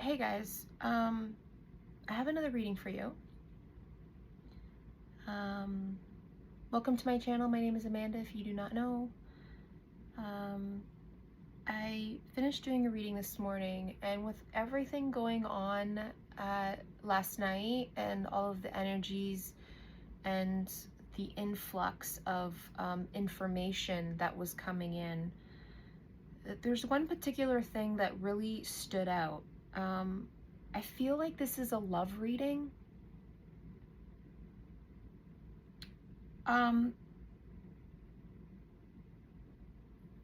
Hey guys, I have another reading for you. Um, Welcome to my channel. My name is Amanda, if you do not know. Um, I finished doing a reading this morning, and with everything going on last night and all of the energies and the influx of information that was coming in, there's one particular thing that really stood out. I feel like this is a love reading. Um,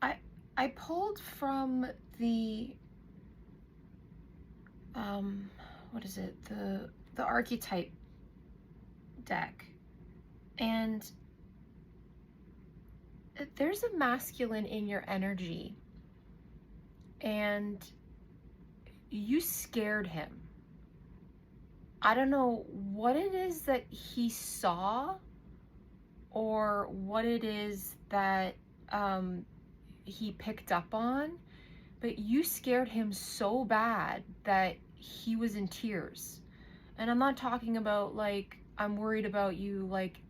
I I pulled from the um, what is it? The archetype deck, and there's a masculine in your energy, and you scared him. I don't know what it is that he saw or what it is that he picked up on, but you scared him so bad that he was in tears. And I'm not talking about like, I'm worried about you, like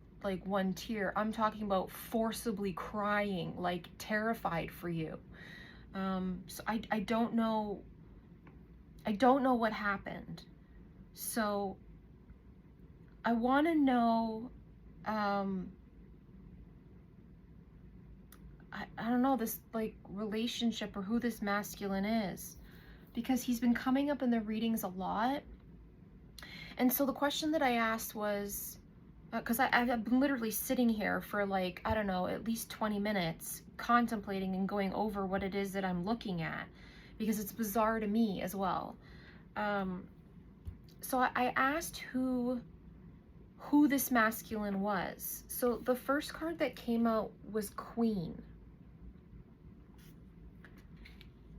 one tear. I'm talking about forcibly crying, like terrified for you. So I don't know. I don't know what happened. So I want to know, I don't know, this like relationship or who this masculine is, because he's been coming up in the readings a lot. And so the question that I asked was, because I've been literally sitting here for like, I don't know, at least 20 minutes contemplating and going over what it is that I'm looking at, because it's bizarre to me as well. So I asked who this masculine was. So the first card that came out was Queen.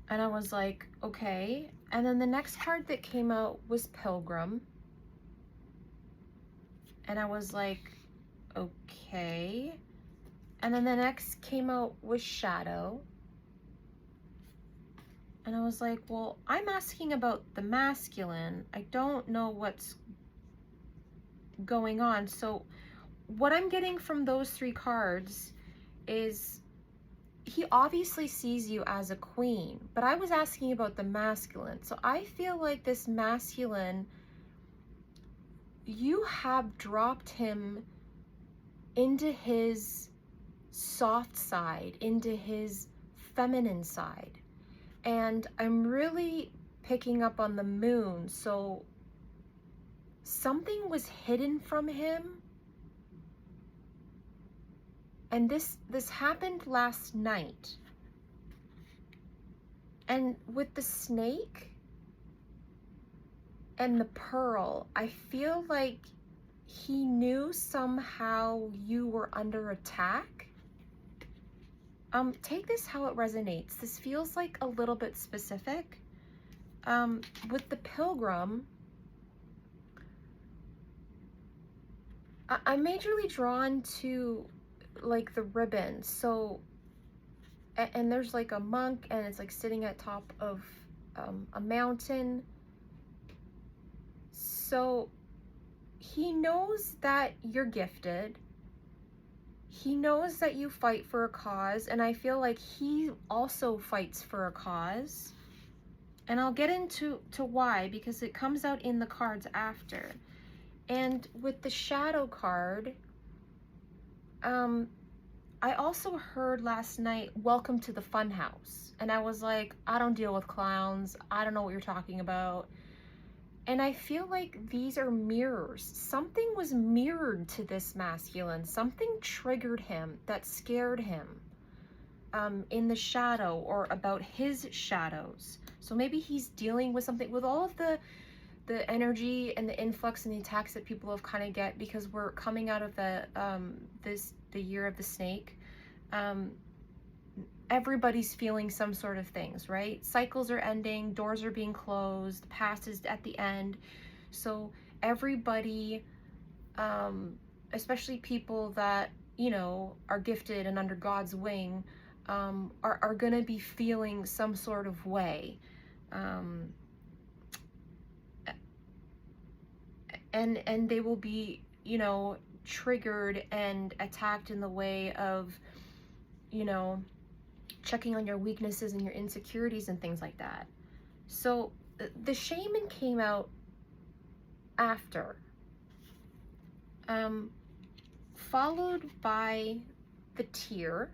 And I was like, okay. And then the next card that came out was Pilgrim. And I was like, okay. And then the next came out was Shadow. And I was like, well, I'm asking about the masculine. I don't know what's going on. So what I'm getting from those three cards is he obviously sees you as a queen, but I was asking about the masculine. So I feel like this masculine, you have dropped him into his soft side, into his feminine side. And I'm really picking up on the moon. So something was hidden from him. And this happened last night. And with the snake and the pearl, I feel like he knew somehow you were under attack. Take this how it resonates. This feels like a little bit specific. With the pilgrim, I'm majorly drawn to like the ribbon. So, and there's like a monk, and it's like sitting at top of a mountain. So he knows that you're gifted. He knows that you fight for a cause, and I feel like he also fights for a cause. And I'll get into why, because it comes out in the cards after. And with the shadow card, I also heard last night, welcome to the fun house. And I was like, I don't deal with clowns. I don't know what you're talking about. And I feel like these are mirrors. Something was mirrored to this masculine. Something triggered him that scared him in the shadow, or about his shadows. So maybe he's dealing with something, with all of the energy and the influx and the attacks that people have kind of get, because we're coming out of the year of the snake. Everybody's feeling some sort of things, right? Cycles are ending, doors are being closed, the past is at the end. So everybody, especially people that, you know, are gifted and under God's wing, are gonna be feeling some sort of way. and they will be, you know, triggered and attacked in the way of, you know, checking on your weaknesses and your insecurities and things like that. So the shaman came out after, followed by the tear,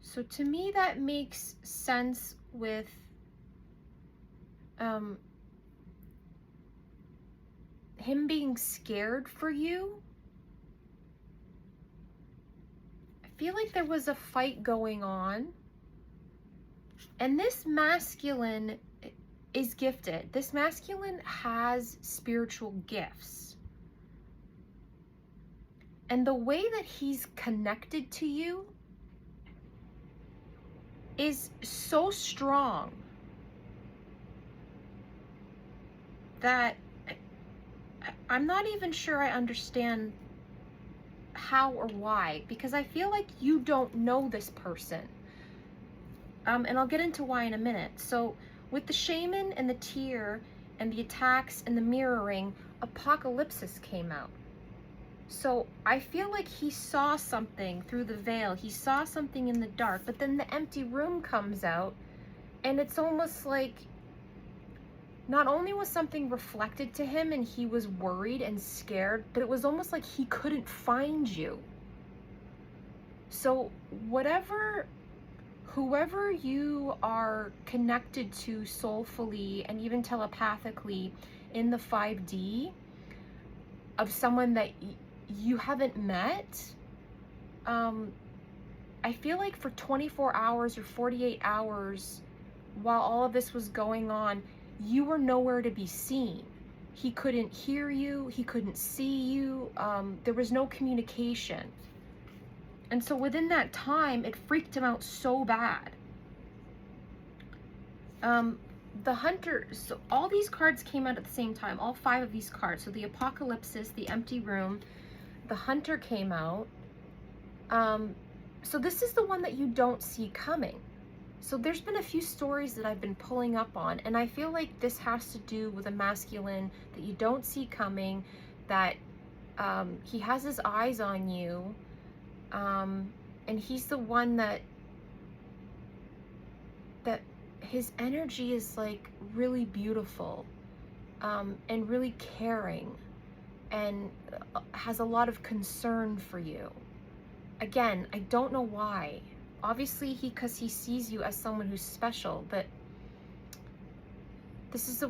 so to me that makes sense with him being scared for you. I feel like there was a fight going on, and this masculine is gifted. This masculine has spiritual gifts. And the way that he's connected to you is so strong that I'm not even sure I understand how or why, because I feel like you don't know this person. And I'll get into why in a minute. So with the shaman and the tear and the attacks and the mirroring, apocalypsis came out. So I feel like he saw something through the veil. He saw something in the dark, but then the empty room comes out, and it's almost like not only was something reflected to him and he was worried and scared, but it was almost like he couldn't find you. So whoever you are connected to soulfully and even telepathically in the 5D of someone that you haven't met, I feel like for 24 hours or 48 hours while all of this was going on, you were nowhere to be seen. He couldn't hear you, he couldn't see you, there was no communication. And so within that time, it freaked him out so bad. The hunter, so all these cards came out at the same time, all 5 of these cards. So the apocalypsis, the empty room, the hunter came out. So this is the one that you don't see coming. So there's been a few stories that I've been pulling up on, and I feel like this has to do with a masculine that you don't see coming, that he has his eyes on you. And he's the one that his energy is like really beautiful, and really caring, and has a lot of concern for you. Again, I don't know why. Obviously because he sees you as someone who's special, but this is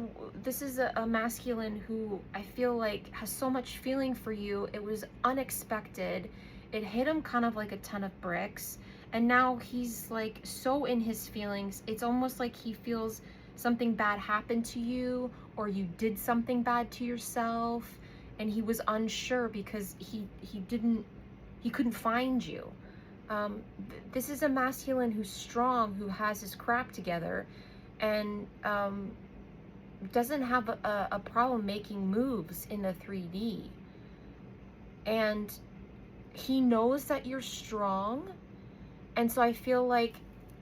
a masculine who I feel like has so much feeling for you. It was unexpected. It hit him kind of like a ton of bricks, and now he's like so in his feelings. It's almost like he feels something bad happened to you, or you did something bad to yourself, and he was unsure because he couldn't find you. This is a masculine who's strong, who has his crap together, and doesn't have a problem making moves in the 3D. And he knows that you're strong, and so I feel like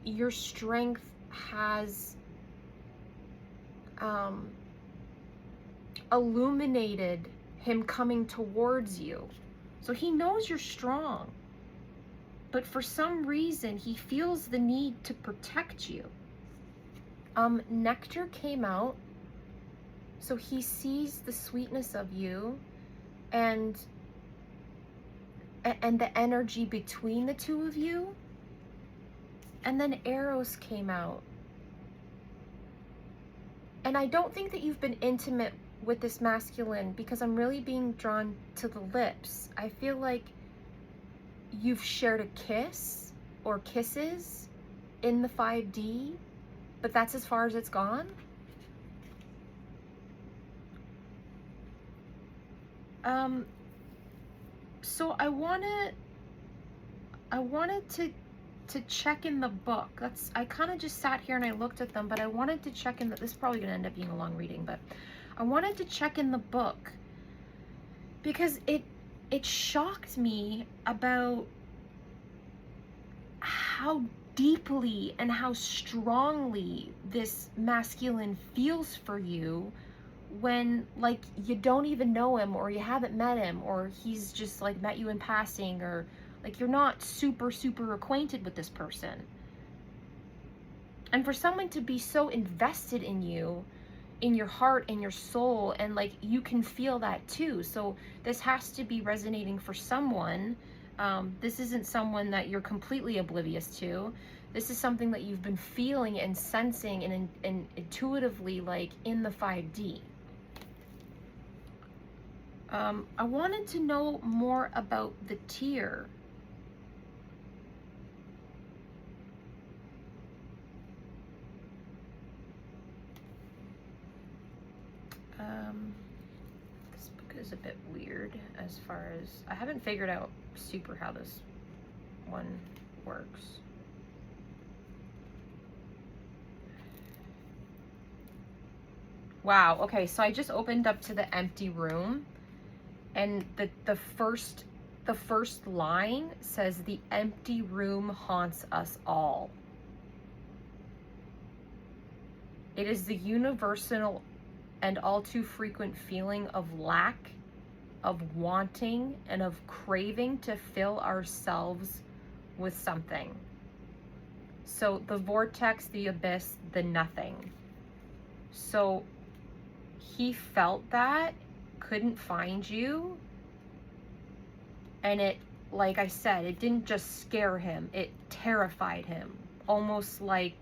your strength has illuminated him coming towards you. So he knows you're strong, but for some reason he feels the need to protect you. Nectar came out, so he sees the sweetness of you and the energy between the two of you. And then arrows came out. And I don't think that you've been intimate with this masculine, because I'm really being drawn to the lips. I feel like you've shared a kiss or kisses in the 5D, but that's as far as it's gone. So I wanted to check in the book. I kind of just sat here and I looked at them, but I wanted to check in. This is probably going to end up being a long reading, but I wanted to check in the book because it shocked me about how deeply and how strongly this masculine feels for you when like you don't even know him, or you haven't met him, or he's just like met you in passing, or like you're not super acquainted with this person. And for someone to be so invested in you, in your heart and your soul, and like you can feel that too. So this has to be resonating for someone. This isn't someone that you're completely oblivious to. This is something that you've been feeling and sensing and intuitively, like in the 5D. I wanted to know more about the tear. This book is a bit weird as far as, I haven't figured out super how this one works. Wow, okay, so I just opened up to the empty room, and the first line says, "The empty room haunts us all." It is the universal and all too frequent feeling of lack, of wanting, and of craving to fill ourselves with something. So the vortex, the abyss, the nothing. So he felt that, couldn't find you, and it, like I said, it didn't just scare him, it terrified him. Almost like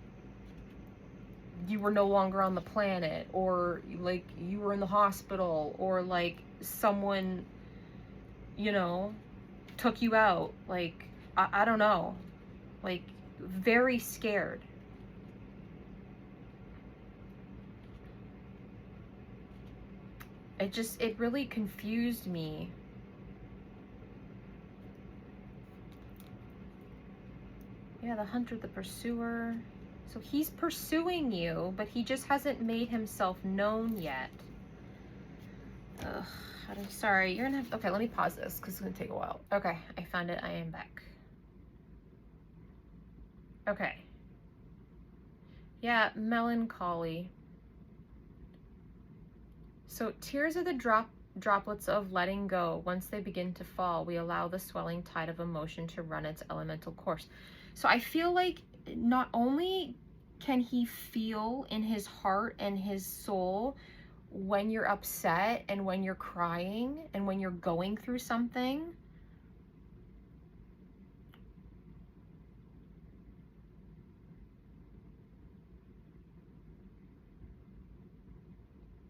you were no longer on the planet, or like you were in the hospital, or like someone, you know, took you out. Like, I don't know, like very scared. It really confused me. Yeah, the hunter, the pursuer. So he's pursuing you, but he just hasn't made himself known yet. Ugh, I'm sorry, you're gonna have, okay, let me pause this because it's gonna take a while. Okay, I found it, I am back. Okay. Yeah, melancholy. So tears are the droplets of letting go. Once they begin to fall, we allow the swelling tide of emotion to run its elemental course. So I feel like not only can he feel in his heart and his soul when you're upset and when you're crying and when you're going through something,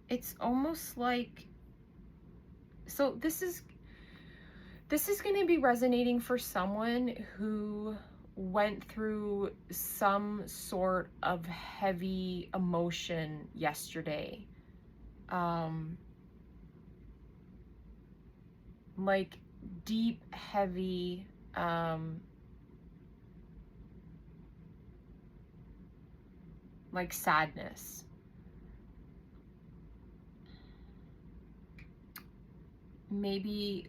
it's almost like, so this is going to be resonating for someone who went through some sort of heavy emotion yesterday. Like deep, heavy, like sadness. Maybe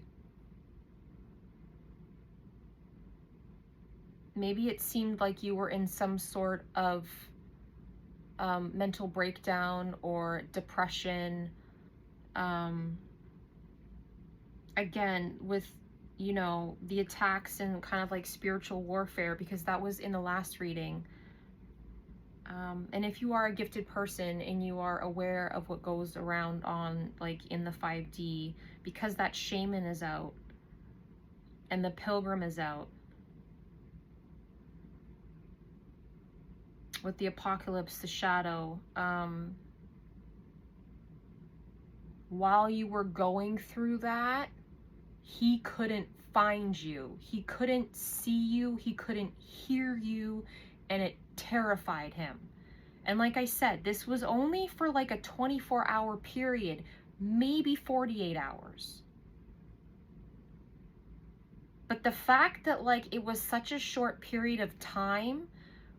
it seemed like you were in some sort of mental breakdown or depression. Again, with, you know, the attacks and kind of like spiritual warfare, because that was in the last reading. And if you are a gifted person and you are aware of what goes around on like in the 5D, because that shaman is out and the pilgrim is out, with the apocalypse, the shadow, while you were going through that, he couldn't find you. He couldn't see you. He couldn't hear you. And it terrified him. And like I said, this was only for like a 24-hour period, maybe 48 hours. But the fact that like it was such a short period of time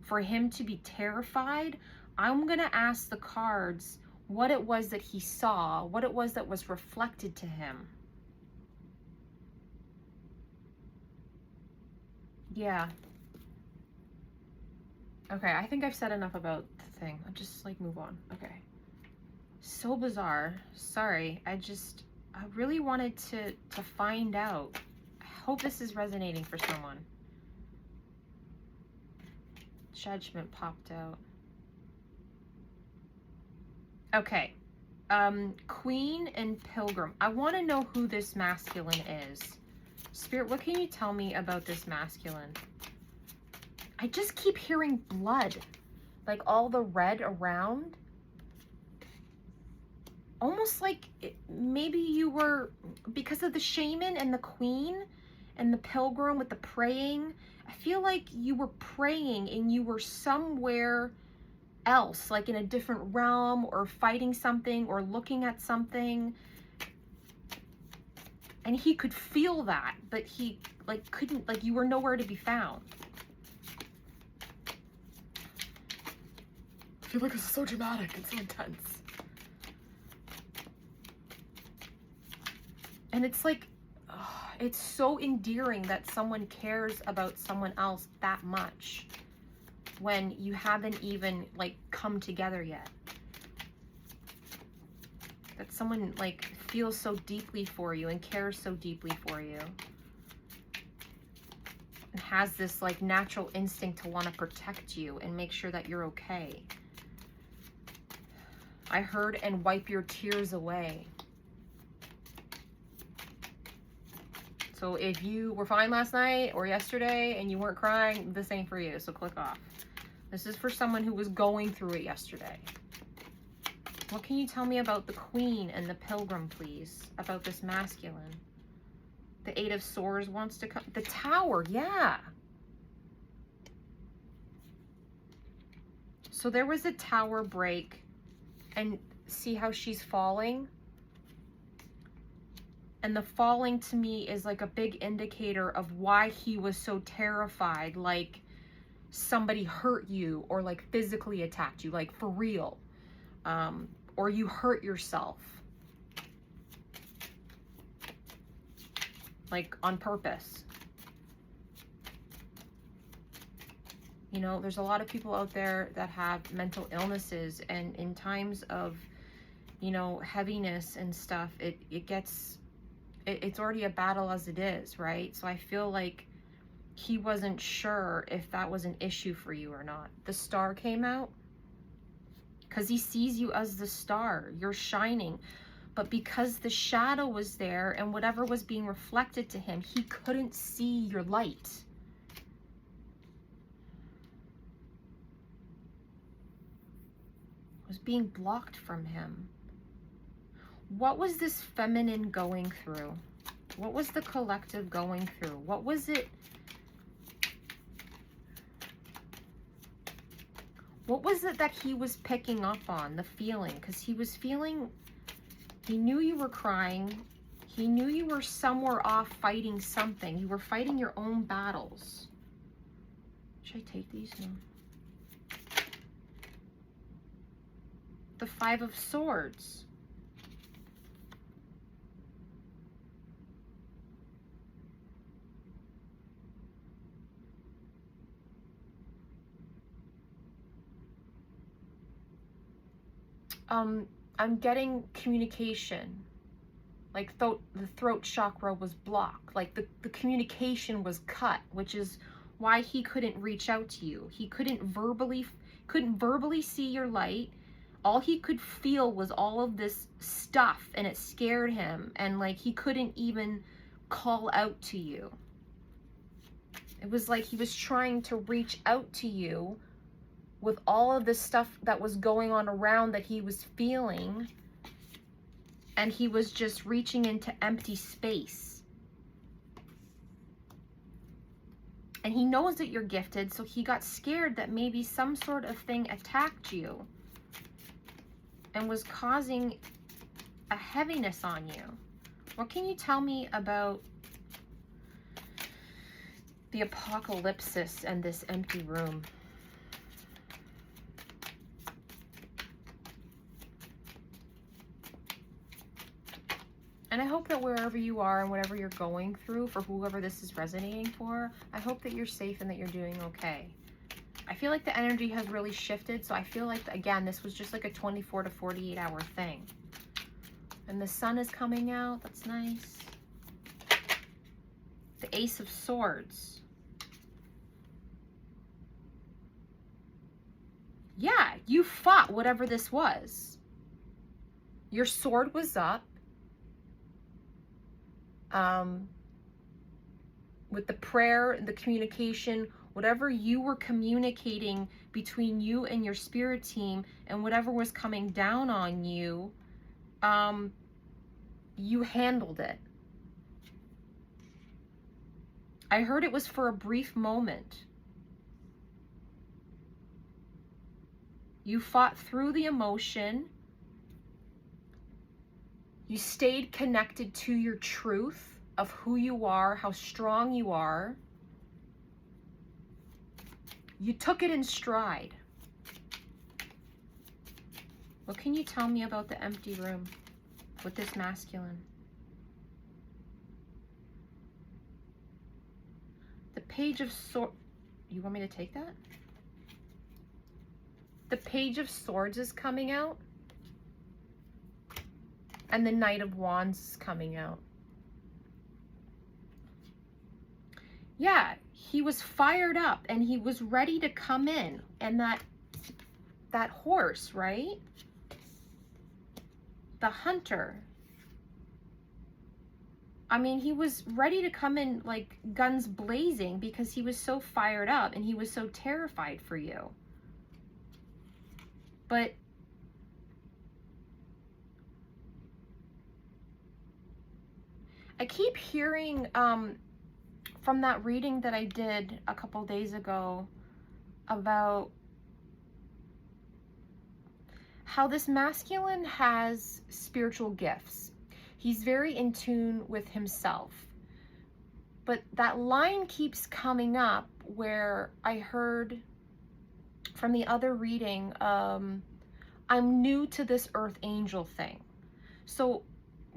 for him to be terrified, I'm gonna ask the cards what it was that he saw, what it was that was reflected to him. Yeah. Okay, I think I've said enough about the thing. I'll just like move on. Okay. So bizarre. Sorry. I really wanted to find out. I hope this is resonating for someone. Judgment popped out. Okay. Queen and Pilgrim. I want to know who this masculine is. Spirit, what can you tell me about this masculine? I just keep hearing blood. Like all the red around. Almost like maybe you were, because of the shaman and the queen and the pilgrim with the praying, I feel like you were praying and you were somewhere else, like in a different realm, or fighting something or looking at something. And he could feel that, but he like couldn't, like you were nowhere to be found. I feel like this is so dramatic and so intense. And it's like, oh, it's so endearing that someone cares about someone else that much when you haven't even like come together yet. That someone like feels so deeply for you and cares so deeply for you. And has this like natural instinct to want to protect you and make sure that you're okay. I heard, and wipe your tears away. So if you were fine last night or yesterday and you weren't crying, this ain't for you, so click off. This is for someone who was going through it yesterday. What can you tell me about the Queen and the Pilgrim, please? About this masculine. The Eight of Swords wants to come. The Tower, yeah. So there was a tower break, and see how she's falling? And the falling to me is like a big indicator of why he was so terrified, like somebody hurt you or like physically attacked you, like for real. Or you hurt yourself. Like on purpose. You know, there's a lot of people out there that have mental illnesses, and in times of, you know, heaviness and stuff, it's already a battle as it is, right? So I feel like he wasn't sure if that was an issue for you or not. The Star came out because he sees you as the star. You're shining. But because the shadow was there and whatever was being reflected to him, he couldn't see your light. It was being blocked from him. What was this feminine going through? What was the collective going through? What was it? What was it that he was picking up on, the feeling? Because he was feeling, he knew you were crying. He knew you were somewhere off fighting something. You were fighting your own battles. Should I take these? No. The Five of Swords. I'm getting communication. Like the throat chakra was blocked. Like the communication was cut, which is why he couldn't reach out to you. He couldn't verbally see your light. All he could feel was all of this stuff, and it scared him, and like he couldn't even call out to you. It was like he was trying to reach out to you with all of this stuff that was going on around that he was feeling, and he was just reaching into empty space. And he knows that you're gifted, so he got scared that maybe some sort of thing attacked you and was causing a heaviness on you. What can you tell me about the apocalypse and this empty room? And I hope that wherever you are and whatever you're going through, for whoever this is resonating for, I hope that you're safe and that you're doing okay. I feel like the energy has really shifted. So I feel like, again, this was just like a 24 to 48 hour thing. And the sun is coming out. That's nice. The Ace of Swords. Yeah, you fought whatever this was. Your sword was up. With the prayer, the communication, whatever you were communicating between you and your spirit team, and whatever was coming down on you, you handled it. I heard it was for a brief moment. You fought through the emotion. You stayed connected to your truth of who you are, how strong you are. You took it in stride. What can you tell me about the empty room with this masculine? The Page of Swords. You want me to take that? The Page of Swords is coming out. And the Knight of Wands is coming out. Yeah, he was fired up and he was ready to come in. And that horse, right? The hunter. I mean, he was ready to come in like guns blazing because he was so fired up and he was so terrified for you. But I keep hearing from that reading that I did a couple days ago about how this masculine has spiritual gifts. He's very in tune with himself. But that line keeps coming up where I heard from the other reading, I'm new to this earth angel thing. So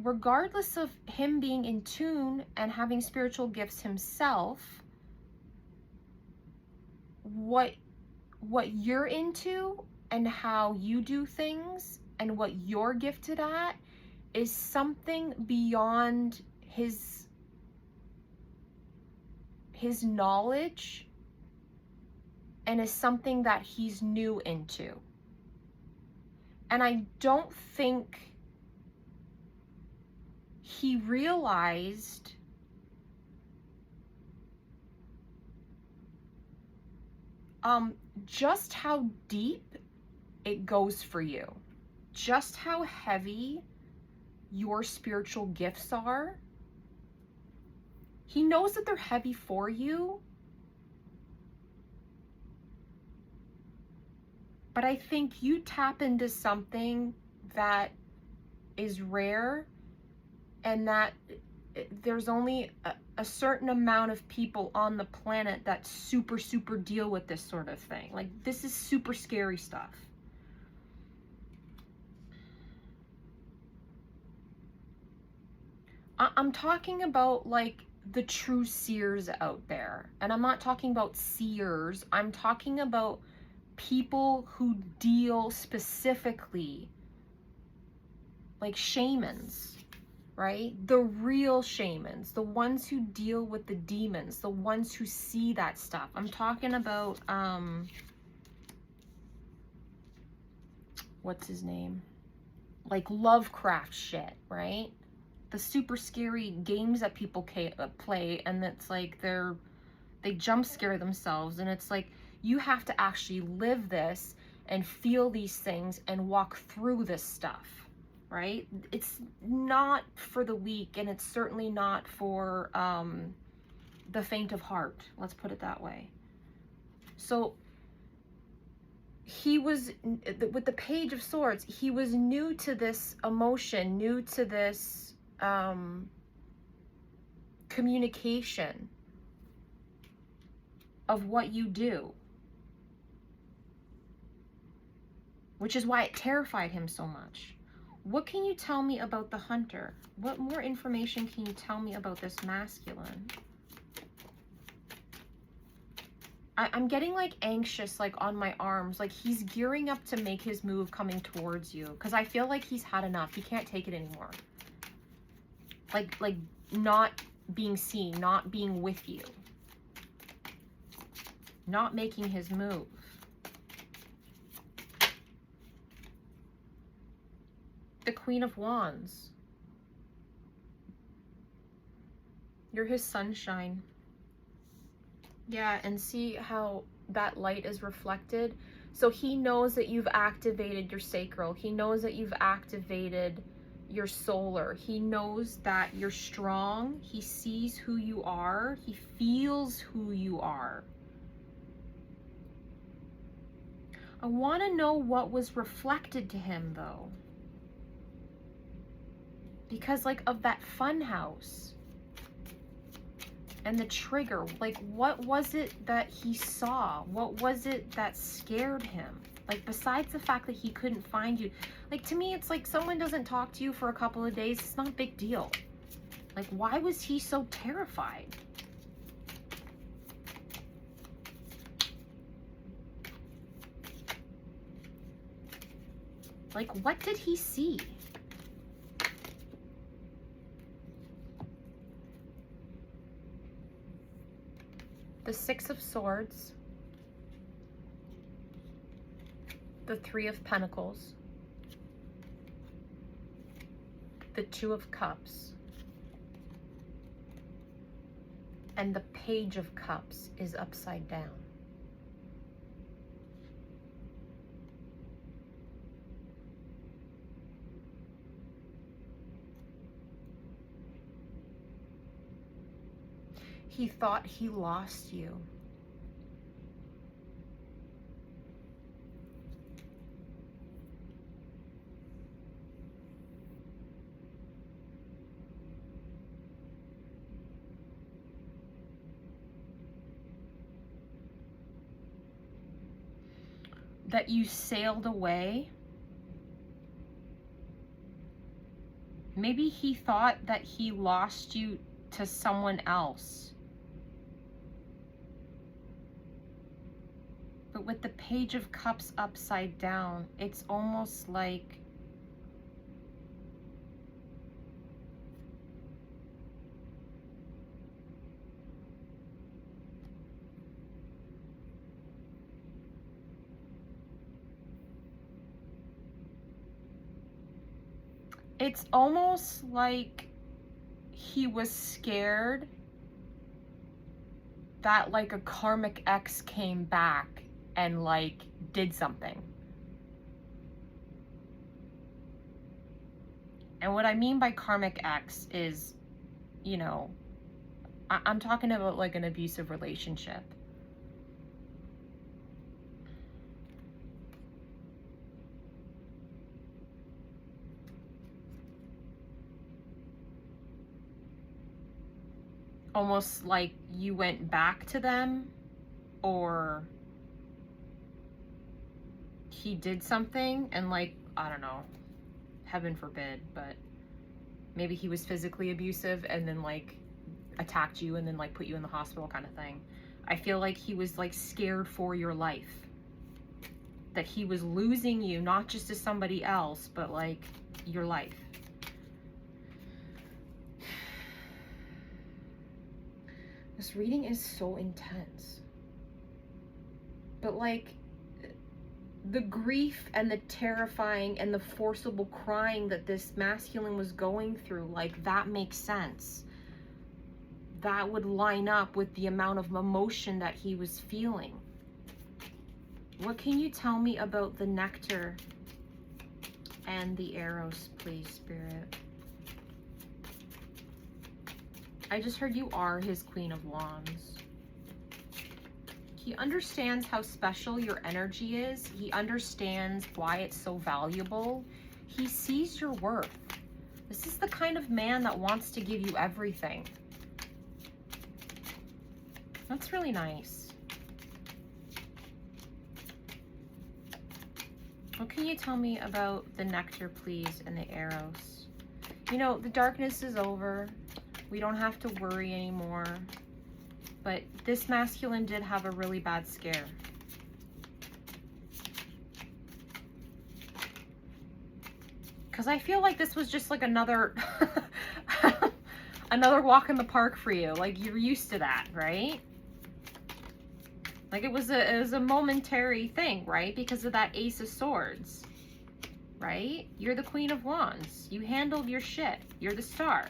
regardless of him being in tune and having spiritual gifts himself, what you're into and how you do things and what you're gifted at is something beyond his knowledge, and is something that he's new into. And I don't think he realized just how deep it goes for you, just how heavy your spiritual gifts are. He knows that they're heavy for you, but I think you tap into something that is rare, and that there's only a certain amount of people on the planet that super deal with this sort of thing. Like, this is super scary stuff. I'm talking about like the true seers out there. And I'm not talking about seers. I'm talking about people who deal specifically, like shamans, right? The real shamans, the ones who deal with the demons, the ones who see that stuff. I'm talking about, what's his name? Like Lovecraft shit, right? The super scary games that people play, and it's like they jump scare themselves, and it's like you have to actually live this and feel these things and walk through this stuff, right? It's not for the weak, and it's certainly not for the faint of heart, let's put it that way. So he was, with the Page of Swords, he was new to this emotion, new to this communication of what you do, which is why it terrified him so much. What can you tell me about the hunter? What more information can you tell me about this masculine? I'm getting like anxious, like on my arms, like he's gearing up to make his move coming towards you. Because I feel like he's had enough. He can't take it anymore. Like not being seen, not being with you. Not making his move. The Queen of Wands. You're his sunshine. Yeah, and see how that light is reflected? So he knows that you've activated your sacral. He knows that you've activated your solar. He knows that you're strong. He sees who you are. He feels who you are. I want to know what was reflected to him, though. Because, like, of that fun house and the trigger, like, what was it that he saw? What was it that scared him? Like, besides the fact that he couldn't find you. Like, to me, it's like someone doesn't talk to you for a couple of days. It's not a big deal. Like, why was he so terrified? Like, what did he see? The Six of Swords, the Three of Pentacles, the Two of Cups, and the Page of Cups is upside down. He thought he lost you. That you sailed away. Maybe he thought that he lost you to someone else. But with the Page of Cups upside down, it's almost like he was scared that like a karmic ex came back and like did something. And what I mean by karmic ex is, you know, I'm talking about like an abusive relationship. Almost like you went back to them, or he did something and like, I don't know, heaven forbid, but maybe he was physically abusive and then like attacked you and then like put you in the hospital kind of thing. I feel like he was like scared for your life. That he was losing you, not just to somebody else, but like your life. This reading is so intense. But like, the grief and the terrifying and the forcible crying that this masculine was going through, like, that makes sense. That would line up with the amount of emotion that he was feeling. What can you tell me about the nectar and the arrows, please, Spirit? I just heard you are his Queen of Wands. He understands how special your energy is. He understands why it's so valuable. He sees your worth. This is the kind of man that wants to give you everything. That's really nice. What can you tell me about the nectar, please, and the arrows? You know, the darkness is over. We don't have to worry anymore. But this masculine did have a really bad scare. Because I feel like this was just like another another walk in the park for you. Like, you're used to that, right? Like, it was a momentary thing, right? Because of that Ace of Swords, right? You're the Queen of Wands. You handled your shit. You're the star.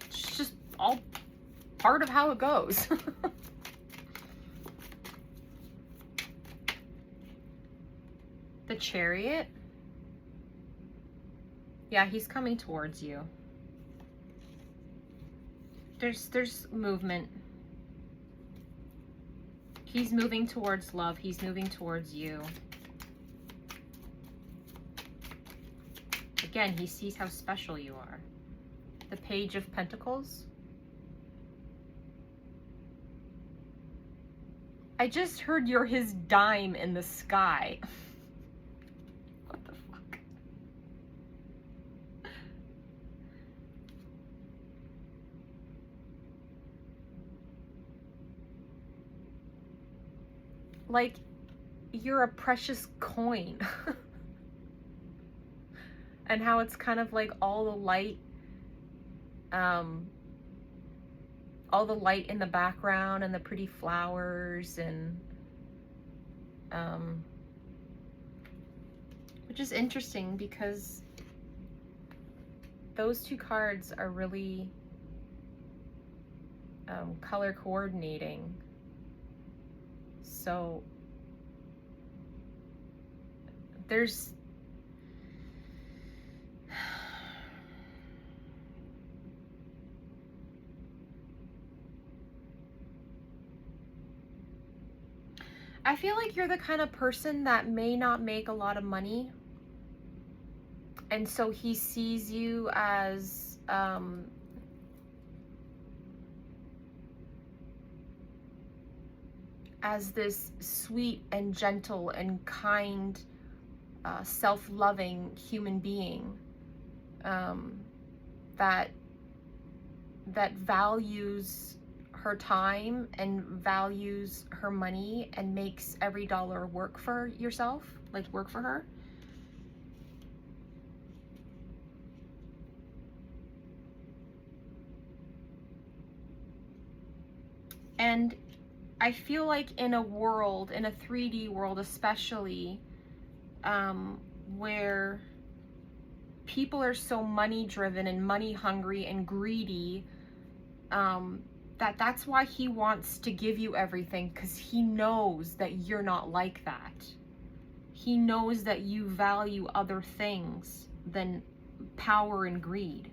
It's just all part of how it goes. The Chariot. Yeah, he's coming towards you. There's movement. He's moving towards love. He's moving towards you. Again, he sees how special you are. The Page of Pentacles. I just heard you're his dime in the sky. What the fuck? Like, you're a precious coin. And how it's kind of like all the light in the background and the pretty flowers and which is interesting because those two cards are really color coordinating. So there's I feel like you're the kind of person that may not make a lot of money, and so he sees you as this sweet and gentle and kind, self-loving human being that values her time and values her money and makes every dollar work for yourself, like work for her. And I feel like in a world, in a 3D world especially, where people are so money driven and money hungry and greedy, that's why he wants to give you everything, because he knows that you're not like that. He knows that you value other things than power and greed.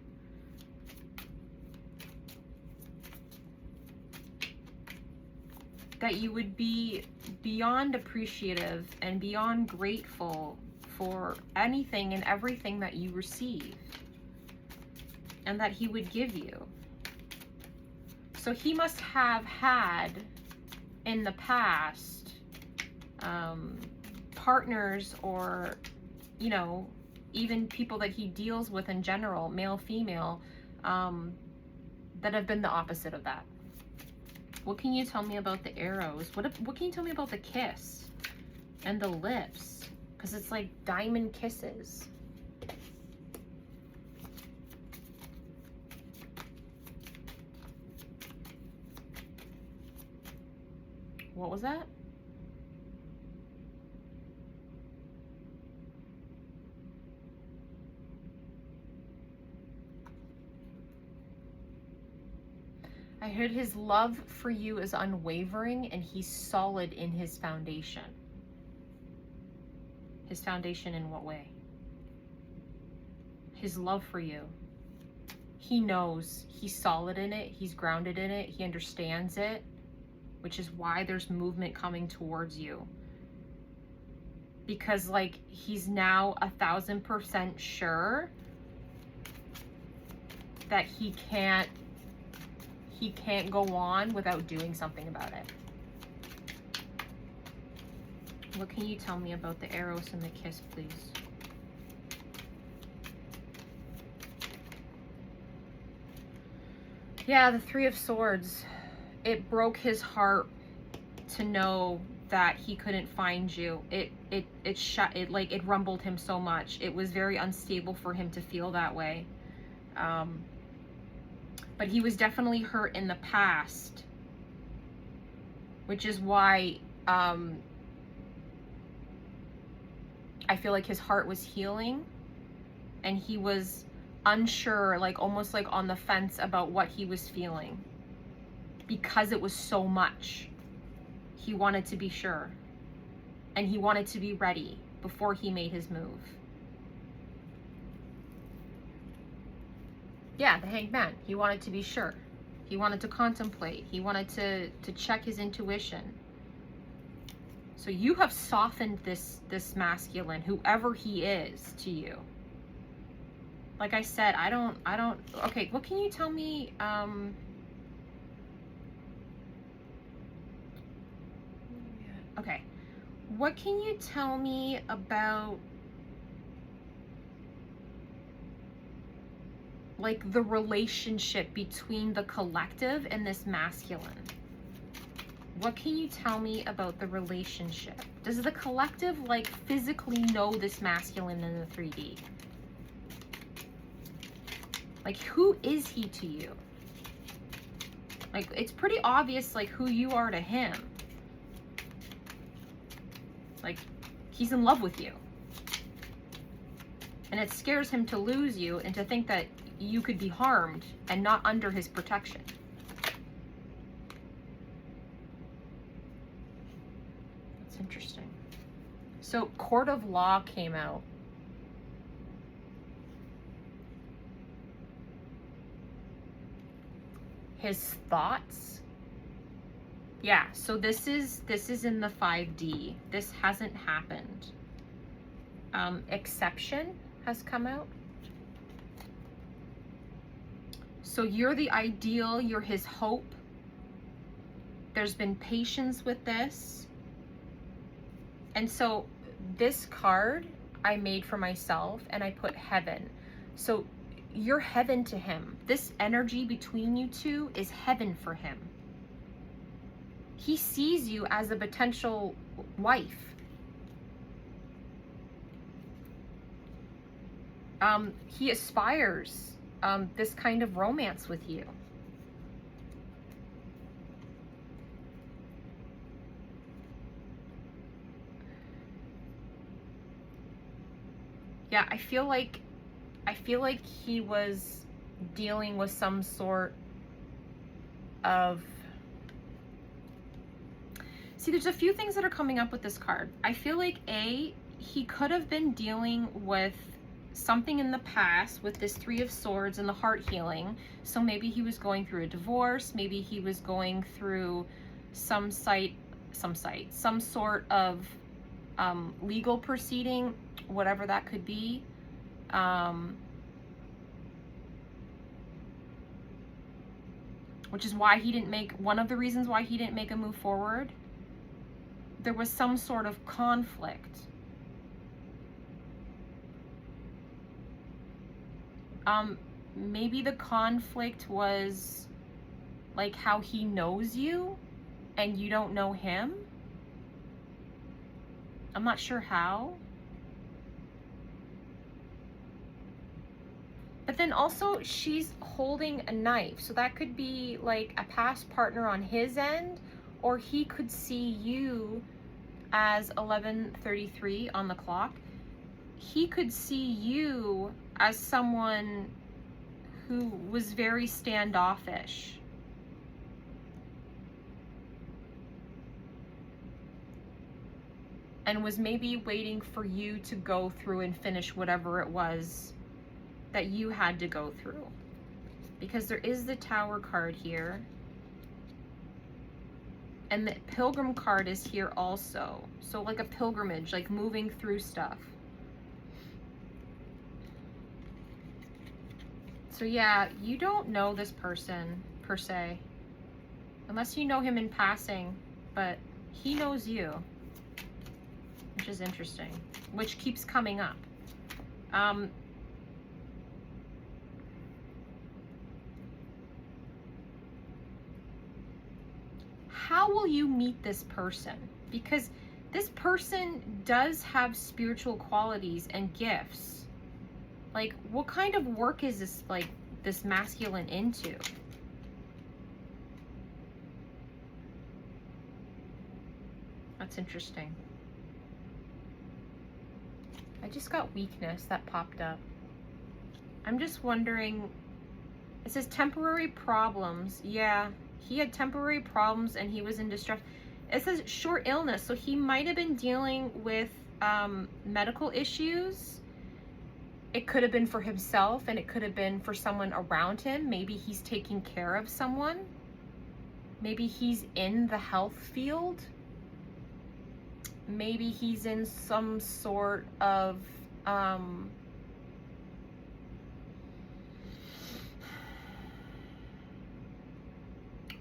That you would be beyond appreciative and beyond grateful for anything and everything that you receive, and that he would give you. So he must have had in the past partners, or, you know, even people that he deals with in general, male, female, that have been the opposite of that. What can you tell me about the arrows? What can you tell me about the kiss and the lips? Because it's like diamond kisses. What was that? I heard his love for you is unwavering and he's solid in his foundation. His foundation in what way? His love for you. He knows he's solid in it. He's grounded in it. He understands it, which is why there's movement coming towards you. Because, like, he's now 1000% sure that he can't go on without doing something about it. What can you tell me about the arrows and the kiss, please? Yeah, the Three of Swords. It broke his heart to know that he couldn't find you. It rumbled him so much. It was very unstable for him to feel that way. But he was definitely hurt in the past, which is why I feel like his heart was healing, and he was unsure, like almost like on the fence about what he was feeling, because it was so much. He wanted to be sure, and he wanted to be ready before he made his move. Yeah, the Hanged Man. He wanted to be sure. He wanted to contemplate. He wanted to check his intuition. So you have softened this masculine, whoever he is, to you. Like I said, I don't, okay, what can you tell me, okay, what can you tell me about, like, the relationship between the collective and this masculine? What can you tell me about the relationship? Does the collective, like, physically know this masculine in the 3D? Like, who is he to you? Like, it's pretty obvious, like, who you are to him. Like, he's in love with you. And it scares him to lose you and to think that you could be harmed and not under his protection. That's interesting. So, Court of Law came out. His thoughts. Yeah, so this is in the 5D. This hasn't happened. Exception has come out. So you're the ideal, you're his hope. There's been patience with this. And so this card I made for myself, and I put heaven. So you're heaven to him. This energy between you two is heaven for him. He sees you as a potential wife. He aspires this kind of romance with you. Yeah, I feel like he was dealing with some sort of... See, there's a few things that are coming up with this card. I feel like he could have been dealing with something in the past with this Three of Swords and the heart healing. So maybe he was going through a divorce. Maybe he was going through some sort of legal proceeding, whatever that could be. Which is why he didn't make, one of the reasons why he didn't make a move forward. There was some sort of conflict. Maybe the conflict was like how he knows you and you don't know him. I'm not sure how. But then also she's holding a knife. So that could be like a past partner on his end, or he could see you as 11:33 on the clock. He could see you as someone who was very standoffish. And was maybe waiting for you to go through and finish whatever it was that you had to go through. Because there is the Tower card here. And the Pilgrim card is here also. So like a pilgrimage, like moving through stuff. So yeah, you don't know this person per se. Unless you know him in passing, but he knows you. Which is interesting. Which keeps coming up. how will you meet this person? Because this person does have spiritual qualities and gifts. Like, what kind of work is this, like, this masculine into? That's interesting. I just got weakness that popped up. I'm just wondering, it says temporary problems. Yeah, he had temporary problems and he was in distress. It says short illness, so he might have been dealing with medical issues. It could have been for himself and it could have been for someone around him. Maybe he's taking care of someone. Maybe he's in the health field. Maybe he's in some sort of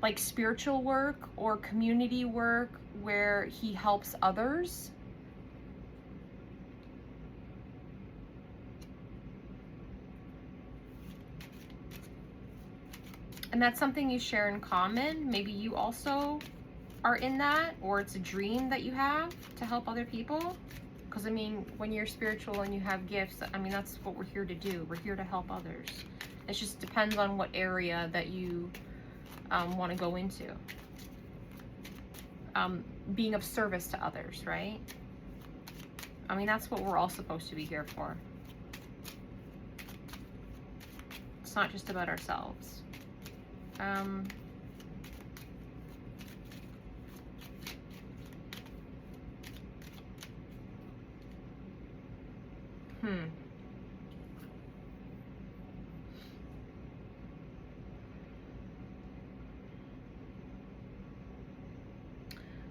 like spiritual work or community work where he helps others. And that's something you share in common. Maybe you also are in that, or it's a dream that you have to help other people. Because I mean, when you're spiritual and you have gifts, I mean, that's what we're here to do. We're here to help others. It just depends on what area that you want to go into. Being of service to others, right? I mean, that's what we're all supposed to be here for. It's not just about ourselves.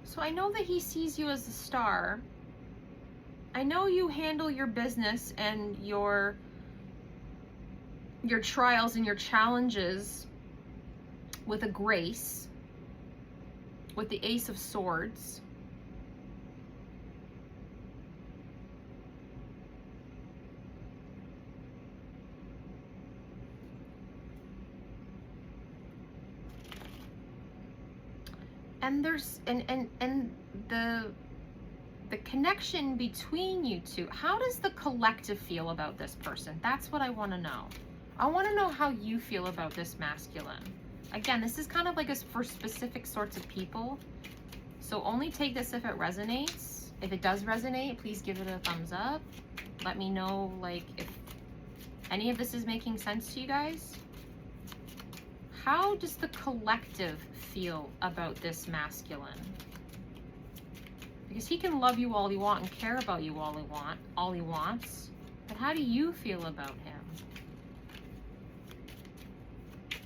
So I know that he sees you as a star. I know you handle your business and your trials and your challenges with a grace, with the Ace of Swords. And there's and the connection between you two. How does the collective feel about this person? That's what I want to know. I want to know how you feel about this masculine. Again, this is kind of like for specific sorts of people. So only take this if it resonates. If it does resonate, please give it a thumbs up. Let me know, like, if any of this is making sense to you guys. How does the collective feel about this masculine? Because he can love you all he wants and care about you all he wants. But how do you feel about him?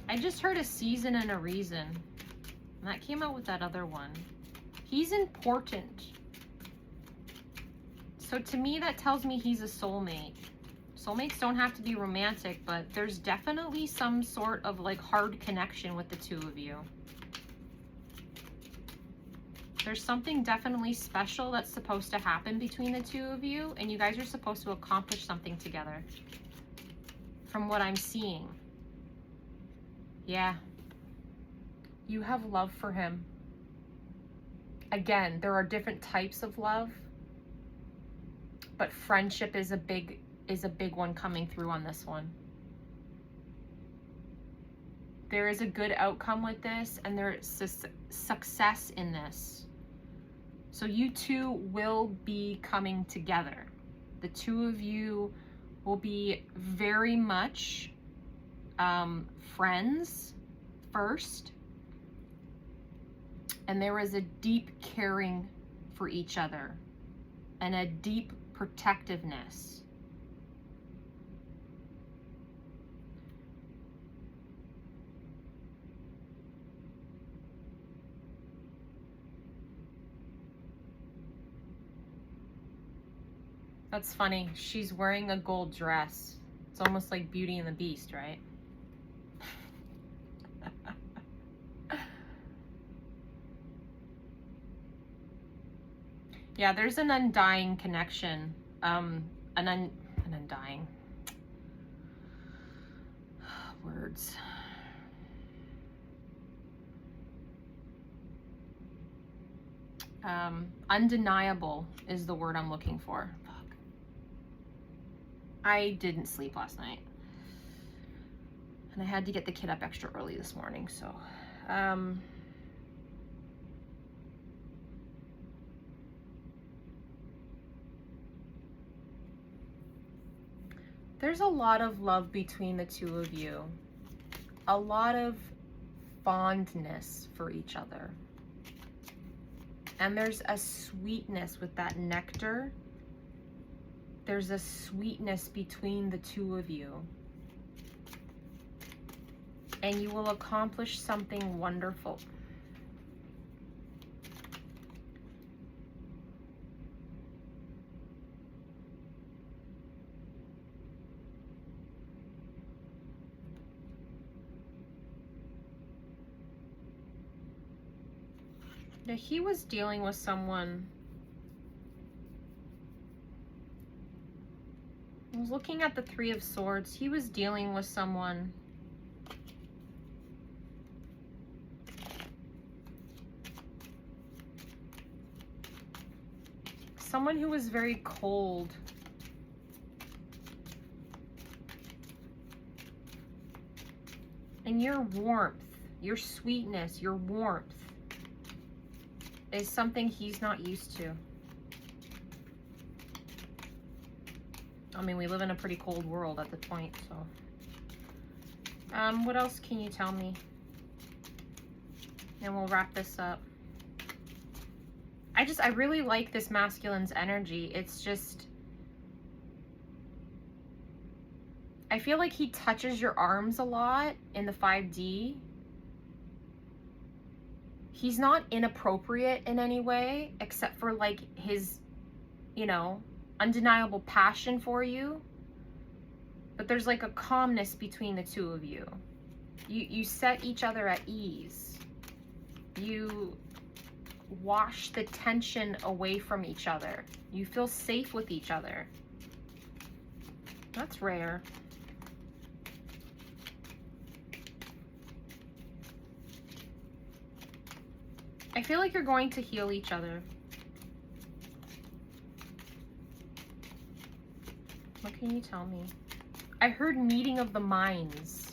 I just heard a season and a reason. And that came out with that other one. He's important. So to me, that tells me he's a soulmate. Soulmates don't have to be romantic, but there's definitely some sort of like hard connection with the two of you. There's something definitely special that's supposed to happen between the two of you, and you guys are supposed to accomplish something together. From what I'm seeing. Yeah. You have love for him. Again, there are different types of love, but friendship is a big one coming through on this one. There is a good outcome with this, and there is success in this. So you two will be coming together. The two of you will be very much friends first. And there is a deep caring for each other and a deep protectiveness. That's funny. She's wearing a gold dress. It's almost like Beauty and the Beast, right? Yeah, there's an undying connection. An undying. Words. Undeniable is the word I'm looking for. Fuck. I didn't sleep last night. And I had to get the kid up extra early this morning, so. There's a lot of love between the two of you. A lot of fondness for each other. And there's a sweetness with that nectar. There's a sweetness between the two of you. And you will accomplish something wonderful. Now, he was dealing with someone. I was looking at the Three of Swords. He was dealing with someone. Someone who was very cold. And your warmth, your sweetness, your warmth is something he's not used to. I mean, we live in a pretty cold world at the point, so. What else can you tell me? And we'll wrap this up. I really like this masculine's energy. It's just, I feel like he touches your arms a lot in the 5D. He's not inappropriate in any way, except for like his, you know, undeniable passion for you. But there's like a calmness between the two of you. You set each other at ease. You wash the tension away from each other. You feel safe with each other. That's rare. I feel like you're going to heal each other. What can you tell me? I heard meeting of the minds.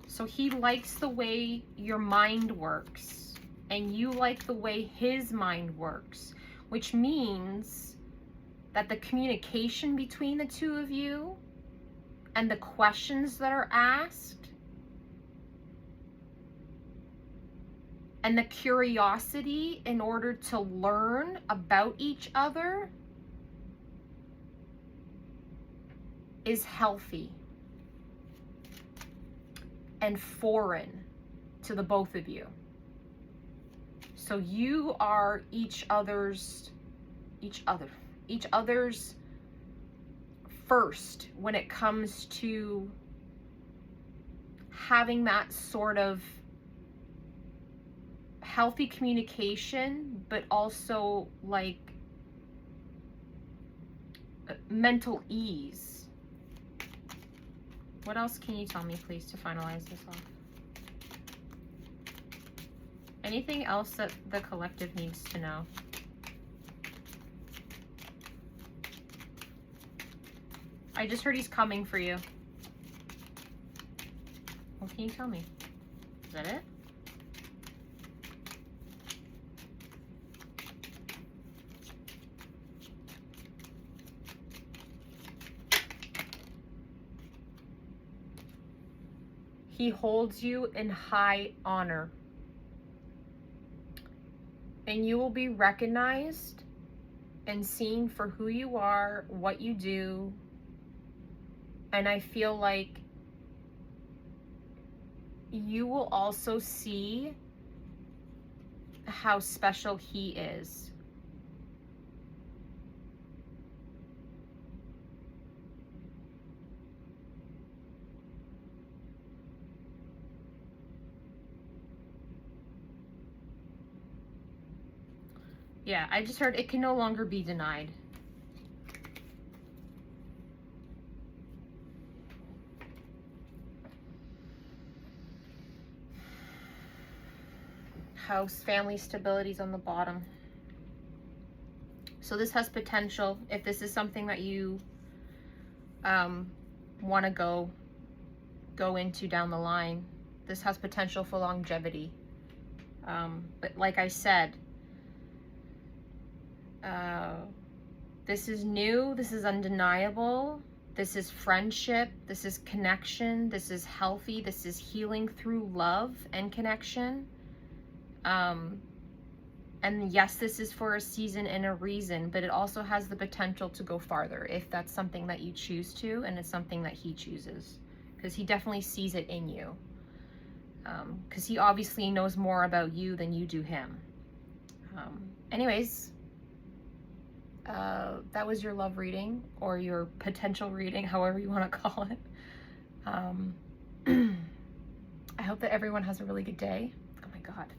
So he likes the way your mind works, and you like the way his mind works, which means that the communication between the two of you and the questions that are asked and the curiosity in order to learn about each other is healthy and foreign to the both of you. So you are each other's first when it comes to having that sort of healthy communication, but also like mental ease. What else can you tell me, please, to finalize this off? Anything else that the collective needs to know? I just heard he's coming for you. What can you tell me? Is that it? He holds you in high honor. And you will be recognized and seen for who you are, what you do. And I feel like you will also see how special he is. Yeah, I just heard it can no longer be denied. house, family stability is on the bottom. So this has potential. If this is something that you want to go into down the line, this has potential for longevity. But like I said, this is new, this is undeniable, this is friendship, this is connection, this is healthy, this is healing through love and connection. And yes, this is for a season and a reason, but it also has the potential to go farther if that's something that you choose to, and it's something that he chooses, because he definitely sees it in you. Because he obviously knows more about you than you do him. Anyways, that was your love reading, or your potential reading, however you want to call it. I hope that everyone has a really good day. Oh my God.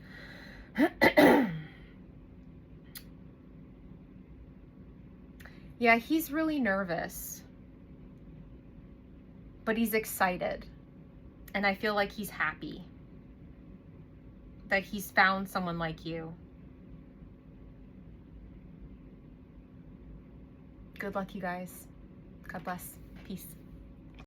Yeah, he's really nervous, but he's excited. And I feel like he's happy that he's found someone like you. Good luck, you guys. God bless. Peace.